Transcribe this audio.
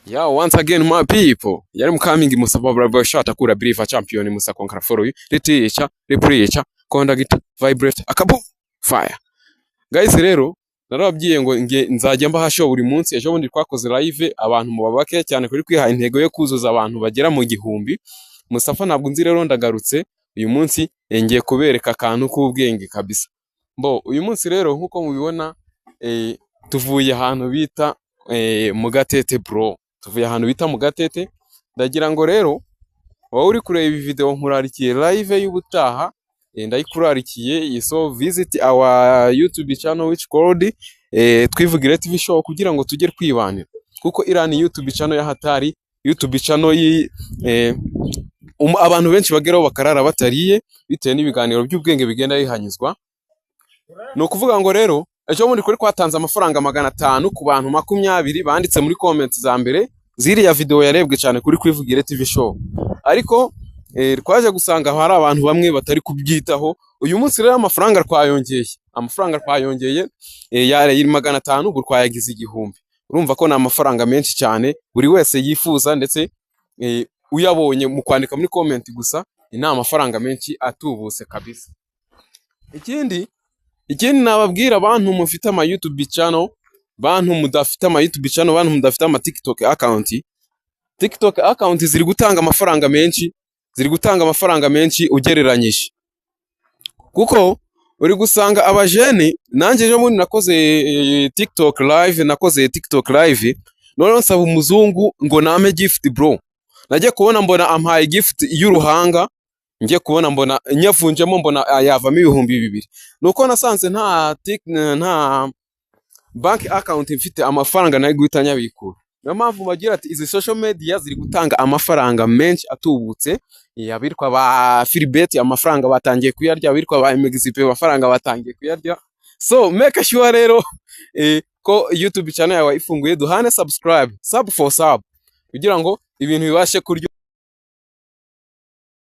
Yeah, once again, my people. Yari coming Musa Barbara shot akura Believer champion Musa Konkara for you. Riticha, repreacha, conduct, vibrate, akabu, fire. Guys rero, narababwiye ngo nzajya mbaha show buri munsi. Ejo bundi twakoze live abantu mu babake cyane kuri kwiha intego yo kuzuza abantu bagera mu gihumbi. Musafa ntabwo nzi rero ndagarutse uyu munsi ngiye kubereka akantu k'ubwenge kabisa. Uyu munsi rero nkuko mubibona tuvuye ahantu bita mu Gatete bro. Tuvuye ahantu bita mu Gatete, ndagira ngo rero wowe uri kureba ibi video nkurarikiye live y'ubutaha, ndayikurarikiye, so visit our YouTube channel which called Twivugire TV show kugira ngo tujye kwibanira, kuko irani YouTube channel ya hatari, YouTube channel abantu benshi bageraho bakarara batariye bitewe n'ibiganiro by'ubwenge bigenda bihanyuzwa. No kuvuga ngo rero ejo bundi kuri kwatanze amafaranga 500 ku bantu 20 banditse muri comments za mbere ziriya video yarebwe cyane kuri Kwivugire TV show, ariko twaje gusanga hari abantu bamwe batari kubyitaho. Uyu munsi rero amafaranga twayongeye yari 500 ubu twayagize 1000. Urumva ko na amafaranga menshi cyane buri wese yifuza, ndetse uyabonye mu kwandika muri comment gusa ni amafaranga menshi atubuse kabisa. Ikindi nababwira abantu mufite ama YouTube channel, bantu mudafite ama YouTube channel, bantu mudafite ama TikTok account ziri gutanga amafaranga menshi ugereranyije, kuko uri gusanga abajene. Nanjye ejo muri nakoze TikTok live, none nsaba umuzungu ngo name gift bro. Najye kubona mbona ampaye gift y'uruhanga, ngiye kubona mbona nyavunjemo mbona yavamo 2000. Nuko nasanze nta bank account mfite amafaranga nayo guhita nyabikura. Niyo mpamvu bagira ati izi social media ziri gutanga amafaranga menshi atubutse. Abitwa ba Philbert amafaranga batangiye kuyarya, abitwa ba Mexipe amafaranga batangiye kuyarya. So make sure rero ko YouTube channel yawe ifunguye, duhane subscribe, sub for sub, kugira ngo ibintu bibashe kuryo